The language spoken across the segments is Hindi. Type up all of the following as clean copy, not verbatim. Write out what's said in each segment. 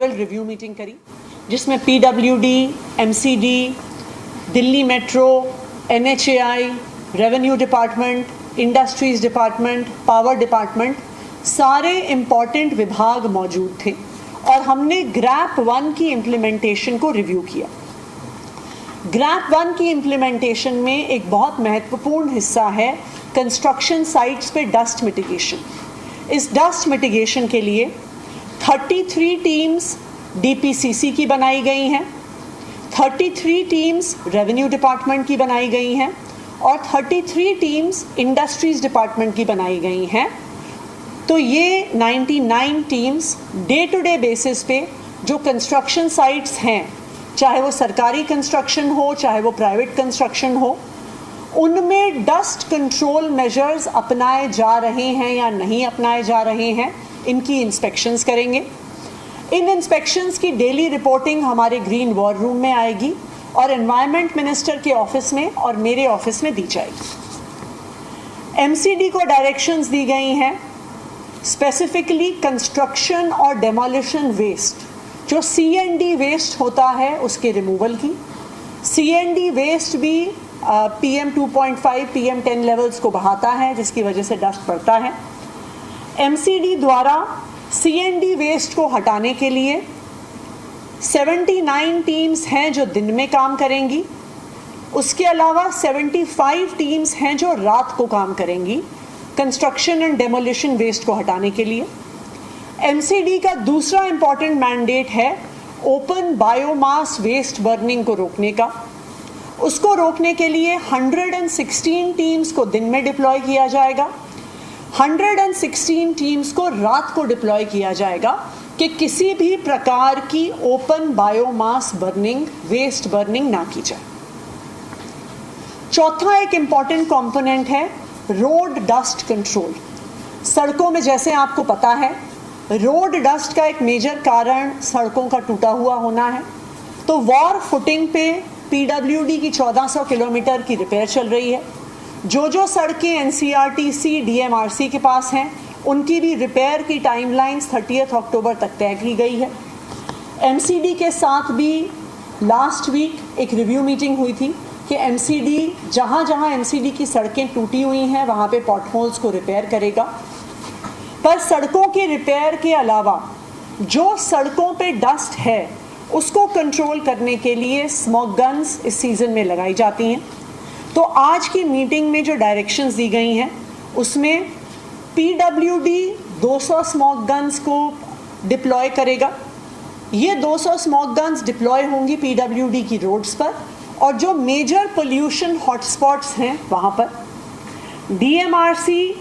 रिव्यू मीटिंग करी जिसमें PWD, MCD, Delhi metro, NHAI, revenue department, industries department, power department, सारे इम्पॉर्टेंट विभाग मौजूद थे और हमने ग्रैप 1 की इम्प्लीमेंटेशन को रिव्यू किया। ग्रैप 1 की इम्प्लीमेंटेशन में एक बहुत महत्वपूर्ण हिस्सा है कंस्ट्रक्शन साइट्स पे डस्ट मिटिगेशन। इस डस्ट मिटिगेशन के लिए 33 टीम्स डीपीसीसी की बनाई गई हैं, 33 टीम्स रेवेन्यू डिपार्टमेंट की बनाई गई हैं और 33 टीम्स इंडस्ट्रीज डिपार्टमेंट की बनाई गई हैं। तो ये 99 teams day to day basis पे जो कंस्ट्रक्शन साइट्स हैं, चाहे वो सरकारी कंस्ट्रक्शन हो चाहे वो प्राइवेट कंस्ट्रक्शन हो, उनमें डस्ट कंट्रोल मेजर्स अपनाए जा रहे हैं या नहीं अपनाए जा रहे हैं, इनकी इंस्पेक्शंस करेंगे। इन इंस्पेक्शंस की डेली रिपोर्टिंग हमारे ग्रीन वॉर रूम में आएगी और एनवायरनमेंट मिनिस्टर के ऑफिस में और मेरे ऑफिस में दी जाएगी। एमसीडी को डायरेक्शंस दी गई हैं स्पेसिफिकली कंस्ट्रक्शन और डेमोलिशन वेस्ट, जो सीएनडी वेस्ट होता है उसके रिमूवल की। सीएनडी वेस्ट भी PM 2.5 PM 10 लेवल्स को बढ़ाता है जिसकी वजह से डस्ट बढ़ता है। एमसीडी द्वारा सीएनडी वेस्ट को हटाने के लिए 79 टीम्स हैं जो दिन में काम करेंगी, उसके अलावा 75 टीम्स हैं जो रात को काम करेंगी कंस्ट्रक्शन एंड डेमोलिशन वेस्ट को हटाने के लिए। एमसीडी का दूसरा इंपॉर्टेंट मैंडेट है ओपन बायोमास वेस्ट बर्निंग को रोकने का। उसको रोकने के लिए 116 टीम्स को दिन में डिप्लॉय किया जाएगा, 116 टीम्स को रात को डिप्लॉय किया जाएगा कि किसी भी प्रकार की open biomass burning, waste burning ना की जाए। चौथा एक इंपॉर्टेंट कंपोनेंट है रोड डस्ट कंट्रोल। सड़कों में जैसे आपको पता है रोड डस्ट का एक मेजर कारण सड़कों का टूटा हुआ होना है। तो वॉर फुटिंग पे पीडब्ल्यूडी की 1400 किलोमीटर की रिपेयर चल रही है। जो सड़कें एनसीआरटीसी, डीएमआरसी के पास हैं उनकी भी रिपेयर की टाइमलाइंस 30 अक्टूबर तक तय की गई है। एमसीडी के साथ भी लास्ट वीक एक रिव्यू मीटिंग हुई थी कि एमसीडी जहाँ एमसीडी की सड़कें टूटी हुई हैं वहाँ पे पॉटहोल्स को रिपेयर करेगा। पर सड़कों के रिपेयर के अलावा जो सड़कों पे डस्ट है उसको कंट्रोल करने के लिए स्मोक गन्स इस सीज़न में लगाई जाती हैं। तो आज की मीटिंग में जो डायरेक्शंस दी गई हैं उसमें पीडब्ल्यूडी 200 स्मोक गन्स को डिप्लॉय करेगा। ये 200 स्मोक गन्स डिप्लॉय होंगी पीडब्ल्यूडी की रोड्स पर और जो मेजर पोल्यूशन हॉटस्पॉट्स हैं वहाँ पर। DMRC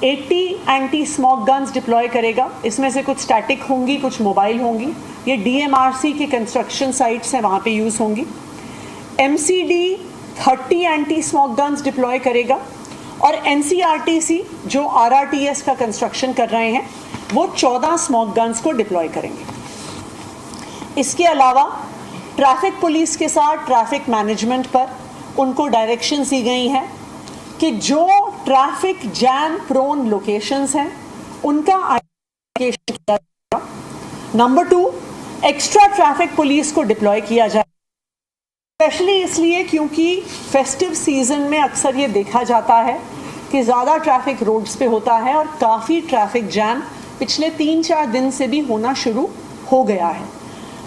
80 anti smoke guns deploy करेगा। इसमें से कुछ स्टैटिक होंगी, कुछ मोबाइल होंगी। ये डीएमआरसी के कंस्ट्रक्शन साइट्स हैं वहाँ पे यूज़ होंगी। MCD 30 anti smoke guns deploy करेगा और एनसीआरटीसी जो आरआरटीएस का कंस्ट्रक्शन कर रहे हैं वो 14 स्मोक गन्स को डिप्लॉय करेंगे। इसके अलावा ट्रैफिक पुलिस के साथ ट्रैफिक मैनेजमेंट पर उनको डायरेक्शंस दी गई हैं कि जो ट्रैफिक जैम प्रोन लोकेशंस हैं उनका आइडेंटिफिकेशन किया जाएगा। नंबर 2, एक्स्ट्रा ट्रैफिक पुलिस को डिप्लॉय किया जाए, स्पेशली इसलिए क्योंकि फेस्टिव सीजन में अक्सर ये देखा जाता है कि ज़्यादा ट्रैफिक रोड्स पे होता है और काफ़ी ट्रैफिक जैम पिछले 3-4 दिन से भी होना शुरू हो गया है।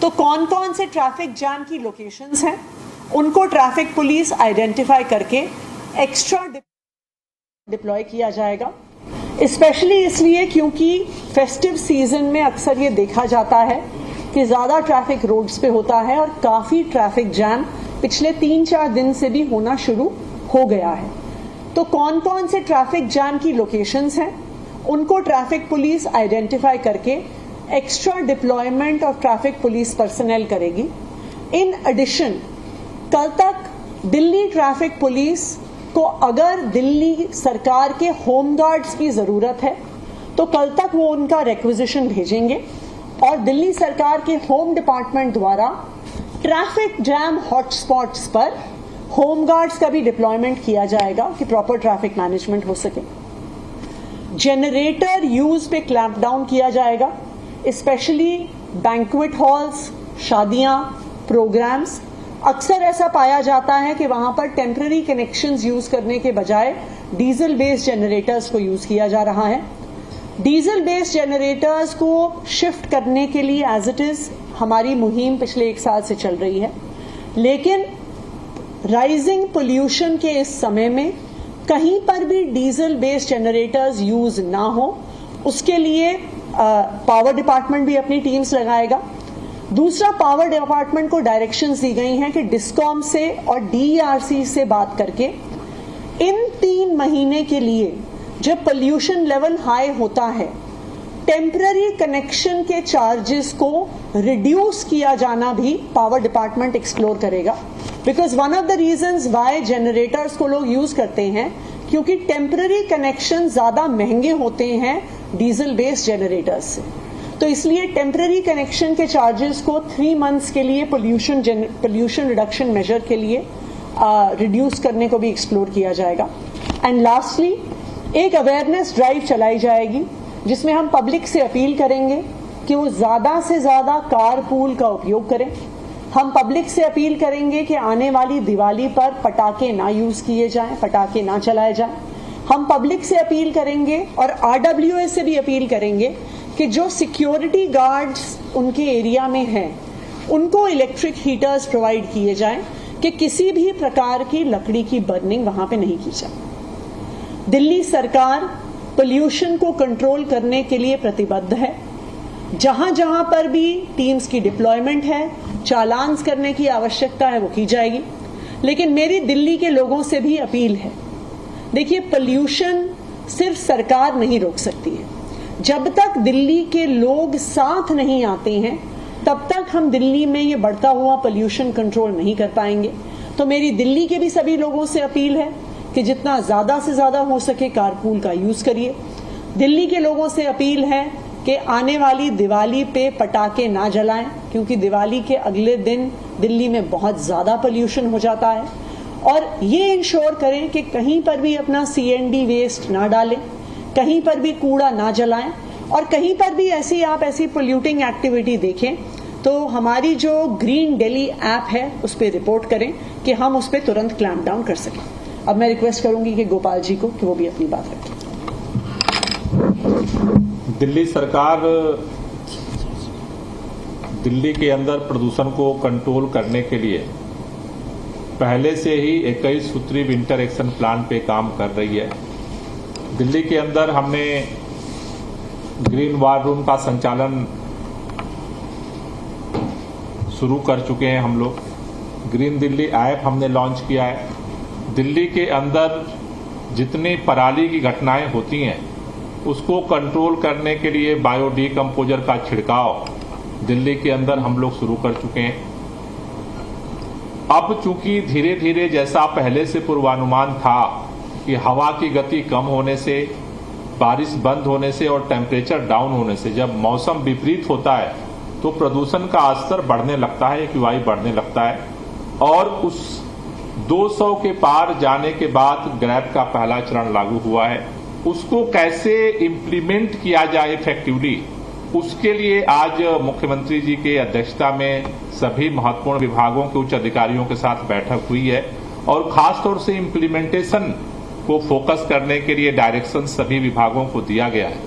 तो कौन कौन से ट्रैफिक जैम की लोकेशंस हैं उनको ट्रैफिक पुलिस आइडेंटिफाई करके एक्स्ट्रा डिप्लॉय किया जाएगा, स्पेशली इसलिए क्योंकि फेस्टिव सीजन में अक्सर ये देखा जाता है कि ज़्यादा ट्रैफिक रोड्स पे होता है और काफ़ी ट्रैफिक जैम पिछले 3-4 दिन से भी होना शुरू हो गया है। तो कौन कौन से ट्रैफिक जैम की लोकेशंस हैं उनको ट्रैफिक पुलिस आइडेंटिफाई करके extra deployment of traffic police personnel करेगी। इन एडिशन कल तक दिल्ली ट्रैफिक पुलिस को अगर दिल्ली सरकार के होम गार्ड्स की ज़रूरत है तो कल तक वो उनका रिक्विजिशन भेजेंगे और दिल्ली सरकार के होम डिपार्टमेंट द्वारा ट्रैफिक जैम हॉटस्पॉट्स पर होम गार्ड्स का भी डिप्लॉयमेंट किया जाएगा कि प्रॉपर ट्रैफिक मैनेजमेंट हो सके। जनरेटर यूज पे क्लैंप डाउन किया जाएगा, स्पेशली बैंक्वेट हॉल्स, शादियां, प्रोग्राम्स, अक्सर ऐसा पाया जाता है कि वहां पर टेम्पररी कनेक्शंस यूज करने के बजाय डीजल बेस्ड जनरेटर्स को यूज किया जा रहा है। डीजल बेस्ड जनरेटर्स को शिफ्ट करने के लिए एज इट इज हमारी मुहिम पिछले 1 साल से चल रही है, लेकिन राइजिंग पोल्यूशन के इस समय में कहीं पर भी डीजल बेस्ड जनरेटर्स यूज ना हो, उसके लिए पावर डिपार्टमेंट भी अपनी टीम्स लगाएगा। दूसरा, पावर डिपार्टमेंट को डायरेक्शंस दी गई हैं कि डिस्कॉम से और डीईआरसी से बात करके इन 3 महीने के लिए जब पोल्यूशन लेवल हाई होता है, टेम्पररी कनेक्शन के चार्जेस को रिड्यूस किया जाना भी पावर डिपार्टमेंट एक्सप्लोर करेगा। Because one of the reasons Y generators को लोग यूज करते हैं क्योंकि टेम्पररी कनेक्शन ज्यादा महंगे होते हैं डीजल बेस्ड जनरेटर्स से, तो इसलिए टेम्पररी कनेक्शन के चार्जेस को 3 मंथ्स के लिए पोल्यूशन रिडक्शन मेजर के लिए रिड्यूस करने को भी एक्सप्लोर किया जाएगा। एंड लास्टली, एक अवेयरनेस ड्राइव चलाई जाएगी जिसमें हम पब्लिक से अपील करेंगे कि वो ज्यादा से ज्यादा कारपूल का उपयोग करें। हम पब्लिक से अपील करेंगे कि आने वाली दिवाली पर पटाखे ना यूज किए जाएं, पटाखे ना चलाए जाएं। हम पब्लिक से अपील करेंगे और आरडब्ल्यूएस से भी अपील करेंगे कि जो सिक्योरिटी गार्ड्स उनके एरिया में हैं, उनको इलेक्ट्रिक हीटर्स प्रोवाइड किए जाएं कि किसी भी प्रकार की लकड़ी की बर्निंग वहां पे नहीं की जाए। दिल्ली सरकार पोल्यूशन को कंट्रोल करने के लिए प्रतिबद्ध है। जहां जहां पर भी टीम्स की डिप्लॉयमेंट है, चालान्स करने की आवश्यकता है, वो की जाएगी। लेकिन मेरी दिल्ली के लोगों से भी अपील है, देखिए, पोल्यूशन सिर्फ सरकार नहीं रोक सकती है। जब तक दिल्ली के लोग साथ नहीं आते हैं, तब तक हम दिल्ली में ये बढ़ता हुआ पोल्यूशन कंट्रोल नहीं कर पाएंगे। तो मेरी दिल्ली के भी सभी लोगों से अपील है कि जितना ज्यादा से ज्यादा हो सके कारपूल का यूज करिए। दिल्ली के लोगों से अपील है कि आने वाली दिवाली पे पटाखे ना जलाएं, क्योंकि दिवाली के अगले दिन दिल्ली में बहुत ज्यादा पोल्यूशन हो जाता है। और ये इंश्योर करें कि कहीं पर भी अपना सीएनडी वेस्ट ना डालें, कहीं पर भी कूड़ा ना जलाएं, और कहीं पर भी ऐसी पोल्यूटिंग एक्टिविटी देखें तो हमारी जो ग्रीन दिल्ली ऐप है उस पर रिपोर्ट करें कि हम उस पर तुरंत क्लैंप डाउन कर सकें। अब मैं रिक्वेस्ट करूंगी कि गोपाल जी को कि वो भी अपनी बात रखें। दिल्ली सरकार दिल्ली के अंदर प्रदूषण को कंट्रोल करने के लिए पहले से ही 21 सूत्री विंटर एक्शन प्लान पे काम कर रही है। दिल्ली के अंदर हमने ग्रीन वार रूम का संचालन शुरू कर चुके हैं। हम लोग ग्रीन दिल्ली ऐप हमने लॉन्च किया है। दिल्ली के अंदर जितनी पराली की घटनाएं होती हैं उसको कंट्रोल करने के लिए बायोडिकम्पोजर का छिड़काव दिल्ली के अंदर हम लोग शुरू कर चुके हैं। अब चूंकि धीरे धीरे जैसा पहले से पूर्वानुमान था कि हवा की गति कम होने से, बारिश बंद होने से और टेम्परेचर डाउन होने से जब मौसम विपरीत होता है तो प्रदूषण का स्तर बढ़ने लगता है, एक्यूआई बढ़ने लगता है। और उस 200 के पार जाने के बाद ग्रैब का पहला चरण लागू हुआ है। उसको कैसे इम्प्लीमेंट किया जाए इफेक्टिवली, उसके लिए आज मुख्यमंत्री जी के अध्यक्षता में सभी महत्वपूर्ण विभागों के उच्च अधिकारियों के साथ बैठक हुई है और खासतौर से इम्प्लीमेंटेशन को फोकस करने के लिए डायरेक्शन सभी विभागों को दिया गया है।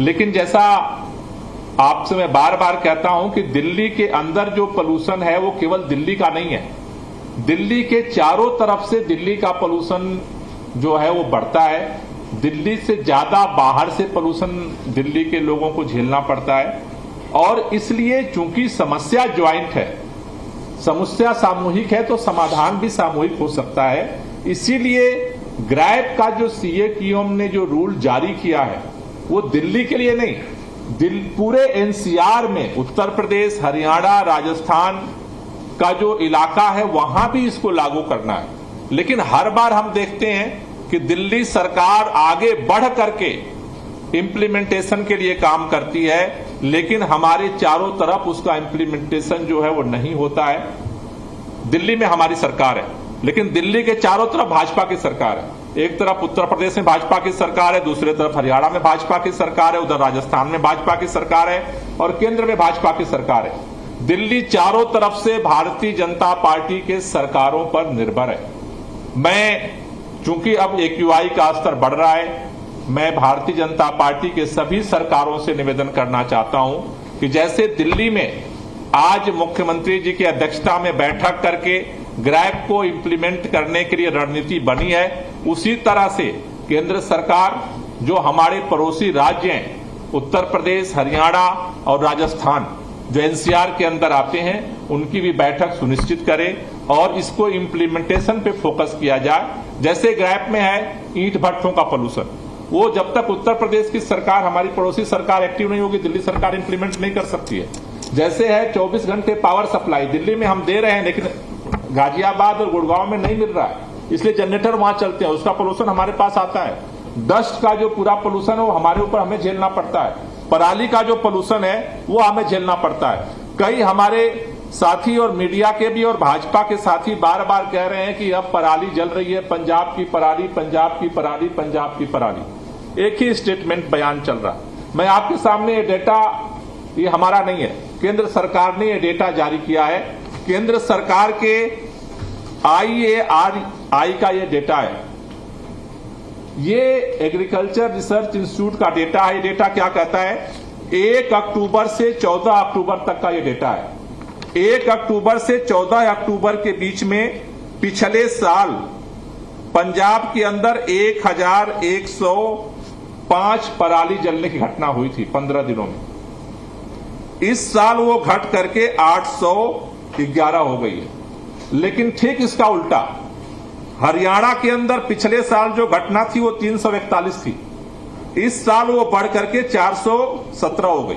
लेकिन जैसा आपसे मैं बार बार कहता हूं कि दिल्ली के अंदर जो पोल्यूशन है वो केवल दिल्ली का नहीं है, दिल्ली के चारों तरफ से दिल्ली का पोल्यूशन जो है वो बढ़ता है। दिल्ली से ज्यादा बाहर से पोल्यूशन दिल्ली के लोगों को झेलना पड़ता है। और इसलिए चूंकि समस्या ज्वाइंट है, समस्या सामूहिक है, तो समाधान भी सामूहिक हो सकता है। इसीलिए ग्रैब का जो सीएक्यूएम ने जो रूल जारी किया है वो दिल्ली के लिए नहीं, पूरे एनसीआर में उत्तर प्रदेश, हरियाणा, राजस्थान का जो इलाका है वहां भी इसको लागू करना है। लेकिन हर बार हम देखते हैं कि दिल्ली सरकार आगे बढ़ करके इंप्लीमेंटेशन के लिए काम करती है, लेकिन हमारे चारों तरफ उसका इंप्लीमेंटेशन जो है वो नहीं होता है। दिल्ली में हमारी सरकार है, लेकिन दिल्ली के चारों तरफ भाजपा की सरकार है। एक तरफ उत्तर प्रदेश में भाजपा की सरकार है, दूसरी तरफ हरियाणा में भाजपा की सरकार है, उधर राजस्थान में भाजपा की सरकार है और केंद्र में भाजपा की सरकार है। दिल्ली चारों तरफ से भारतीय जनता पार्टी के सरकारों पर निर्भर है। मैं चूंकि अब AQI का स्तर बढ़ रहा है, मैं भारतीय जनता पार्टी के सभी सरकारों से निवेदन करना चाहता हूं कि जैसे दिल्ली में आज मुख्यमंत्री जी की अध्यक्षता में बैठक करके ग्रैब को इंप्लीमेंट करने के लिए रणनीति बनी है, उसी तरह से केंद्र सरकार जो हमारे पड़ोसी राज्य हैं उत्तर प्रदेश, हरियाणा और राजस्थान जो NCR के अंदर आते हैं, उनकी भी बैठक सुनिश्चित करे और इसको इंप्लीमेंटेशन पे फोकस किया जाए। जैसे ग्रैब में है ईंट भट्ठों का पोल्यूशन, वो जब तक उत्तर प्रदेश की सरकार, हमारी पड़ोसी सरकार एक्टिव नहीं होगी, दिल्ली सरकार इंप्लीमेंट नहीं कर सकती है। जैसे है 24 घंटे पावर सप्लाई, दिल्ली में हम दे रहे हैं लेकिन गाजियाबाद और गुड़गांव में नहीं मिल रहा है, इसलिए जनरेटर वहां चलते हैं, उसका पोल्यूशन हमारे पास आता है। डस्ट का जो पूरा पोल्यूशन है वो हमारे ऊपर हमें झेलना पड़ता है। पराली का जो पोल्यूशन है वो हमें झेलना पड़ता है। कई हमारे साथी और मीडिया के भी और भाजपा के साथी बार बार कह रहे हैं कि अब पराली जल रही है, पंजाब की पराली, पंजाब की पराली, पंजाब की पराली, एक ही स्टेटमेंट बयान चल रहा। मैं आपके सामने ये डेटा, ये हमारा नहीं है, केंद्र सरकार ने ये डेटा जारी किया है। केंद्र सरकार के IARI का ये डेटा है, ये एग्रीकल्चर रिसर्च इंस्टीट्यूट का डेटा है। ये डेटा क्या कहता है, 1 अक्टूबर से 14 अक्टूबर तक का ये डेटा है। 1 अक्टूबर से 14 अक्टूबर के बीच में पिछले साल पंजाब के अंदर 1105 पराली जलने की घटना हुई थी 15 दिनों में। इस साल वो घट करके 811 हो गई है। लेकिन ठीक इसका उल्टा, हरियाणा के अंदर पिछले साल जो घटना थी वो 341 थी, इस साल वो बढ़ करके 417 हो गई।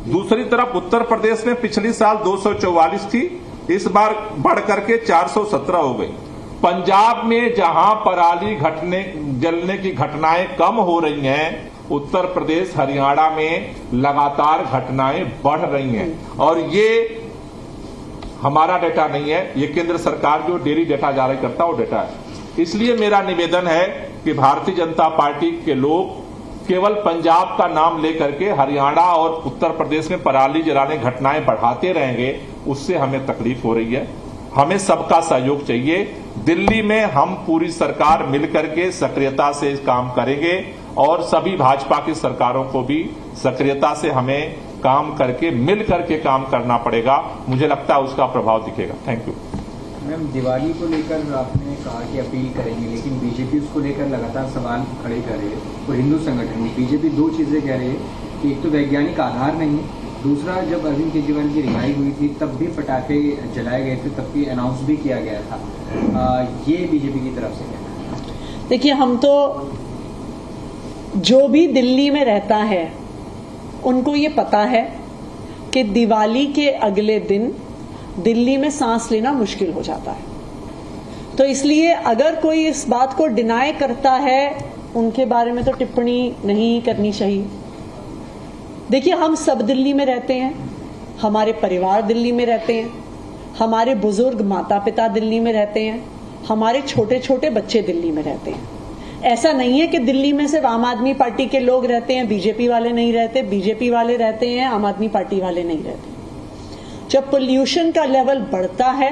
दूसरी तरफ उत्तर प्रदेश में पिछली साल 244 थी, इस बार बढ़ करके 417 हो गई। पंजाब में जहां पराली जलने की घटनाएं कम हो रही हैं, उत्तर प्रदेश, हरियाणा में लगातार घटनाएं बढ़ रही हैं। और ये हमारा डेटा नहीं है, ये केंद्र सरकार जो डेली डेटा जारी करता है वो डेटा है। इसलिए मेरा निवेदन है कि भारतीय जनता पार्टी के लोग केवल पंजाब का नाम लेकर के हरियाणा और उत्तर प्रदेश में पराली जलाने घटनाएं बढ़ाते रहेंगे, उससे हमें तकलीफ हो रही है। हमें सबका सहयोग चाहिए। दिल्ली में हम पूरी सरकार मिलकर के सक्रियता से काम करेंगे और सभी भाजपा की सरकारों को भी सक्रियता से हमें काम करके मिल करके काम करना पड़ेगा। मुझे लगता है उसका प्रभाव दिखेगा। Thank you. मैम, दिवाली को लेकर आपने कहा कि अपील करेंगे, लेकिन बीजेपी उसको लेकर लगातार सवाल खड़े कर रही है और हिंदू संगठन बीजेपी दो चीजें कह रही है कि एक तो वैज्ञानिक आधार नहीं है, दूसरा जब अरविंद केजरीवाल की रिहाई हुई थी तब भी पटाखे जलाए गए थे, तब भी अनाउंस भी किया गया था। ये बीजेपी की तरफ से कहना है। देखिए, हम तो जो भी दिल्ली में रहता है उनको ये पता है कि दिवाली के अगले दिन दिल्ली में सांस लेना मुश्किल हो जाता है। तो इसलिए अगर कोई इस बात को डिनाय करता है, उनके बारे में तो टिप्पणी नहीं करनी चाहिए। देखिए, हम सब दिल्ली में रहते हैं, हमारे परिवार दिल्ली में रहते हैं, हमारे बुजुर्ग माता पिता दिल्ली में रहते हैं, हमारे छोटे छोटे बच्चे दिल्ली में रहते हैं। ऐसा नहीं है कि दिल्ली में सिर्फ आम आदमी पार्टी के लोग रहते हैं, बीजेपी वाले नहीं रहते, बीजेपी वाले रहते हैं, आम आदमी पार्टी वाले नहीं रहते। जब पोल्यूशन का लेवल बढ़ता है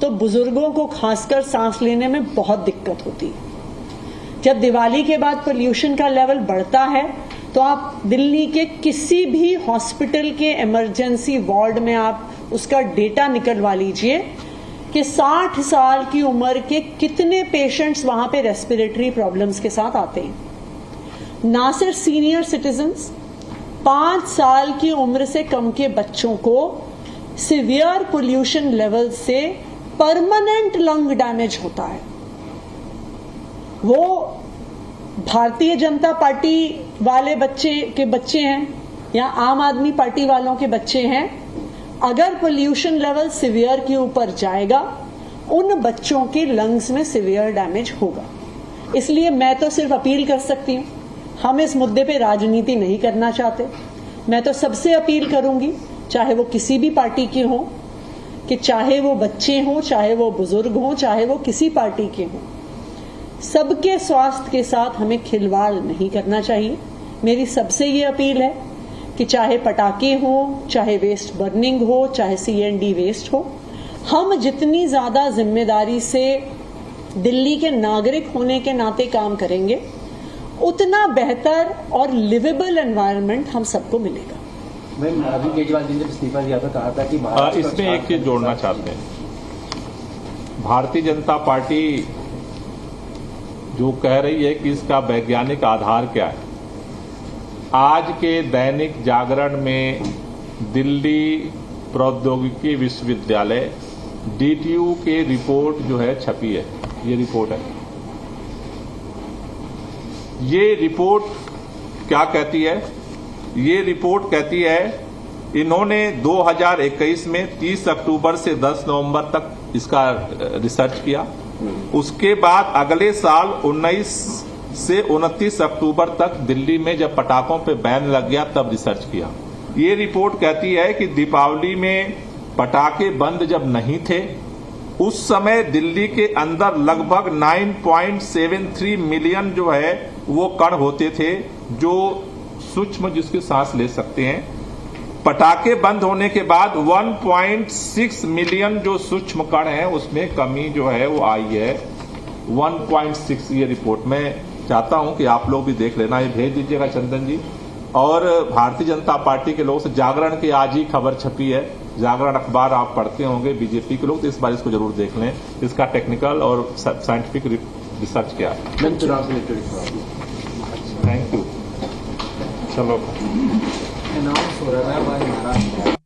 तो बुजुर्गों को खासकर सांस लेने में बहुत दिक्कत होती है। जब दिवाली के बाद पोल्यूशन का लेवल बढ़ता है तो आप दिल्ली के किसी भी हॉस्पिटल के इमरजेंसी वार्ड में आप उसका डेटा निकलवा लीजिए कि 60 साल की उम्र के कितने पेशेंट्स वहां पे रेस्पिरेटरी प्रॉब्लम्स के साथ आते हैं। ना सिर्फ सीनियर सिटीजन्स, 5 साल की उम्र से कम के बच्चों को सिवियर पोल्यूशन लेवल से परमानेंट लंग डैमेज होता है। वो भारतीय जनता पार्टी वाले बच्चे हैं या आम आदमी पार्टी वालों के बच्चे हैं, अगर पोल्यूशन लेवल सिवियर के ऊपर जाएगा, उन बच्चों के लंग्स में सिवियर डैमेज होगा। इसलिए मैं तो सिर्फ अपील कर सकती हूं, हम इस मुद्दे पे राजनीति नहीं करना चाहते। मैं तो सबसे अपील करूंगी, चाहे वो किसी भी पार्टी के हों, कि चाहे वो बच्चे हों, चाहे वो बुजुर्ग हों, चाहे वो किसी पार्टी के हों, सबके स्वास्थ्य के साथ हमें खिलवाड़ नहीं करना चाहिए। मेरी सबसे ये अपील है कि चाहे पटाखे हो, चाहे वेस्ट बर्निंग हो, चाहे CND वेस्ट हो, हम जितनी ज्यादा जिम्मेदारी से दिल्ली के नागरिक होने के नाते काम करेंगे, उतना बेहतर और लिवेबल एनवायरनमेंट हम सबको मिलेगा। मैम, अभी केजरीवाल जी ने इस्तीफा दिया था, कहा था कि इसमें एक चीज जोड़ना चाहते हैं। भारतीय जनता पार्टी जो कह रही है कि इसका वैज्ञानिक आधार क्या है, आज के दैनिक जागरण में दिल्ली प्रौद्योगिकी विश्वविद्यालय DTU के रिपोर्ट जो है छपी है। ये रिपोर्ट है। ये रिपोर्ट क्या कहती है? ये रिपोर्ट कहती है इन्होंने 2021 में 30 अक्टूबर से 10 नवंबर तक इसका रिसर्च किया। उसके बाद अगले साल 19 से 29 अक्टूबर तक दिल्ली में जब पटाखों पे बैन लग गया तब रिसर्च किया। ये रिपोर्ट कहती है कि दीपावली में पटाखे बंद जब नहीं थे, उस समय दिल्ली के अंदर लगभग 9.73 मिलियन जो है वो कण होते थे, जो सूक्ष्म जिसकी सांस ले सकते हैं। पटाखे बंद होने के बाद 1.6 मिलियन जो सूक्ष्म कण हैं उसमें कमी जो है वो आई है 1.6। ये रिपोर्ट मैं चाहता हूं कि आप लोग भी देख लेना, ये भेज दीजिएगा चंदन जी। और भारतीय जनता पार्टी के लोग से जागरण की आज ही खबर छपी है, जागरण अखबार आप पढ़ते होंगे बीजेपी के लोग, तो इस बार इसको जरूर देख लें। इसका टेक्निकल और साइंटिफिक रिसर्च क्या है। Thank you. चलो अनाउंस हो रहा है महाराष्ट्र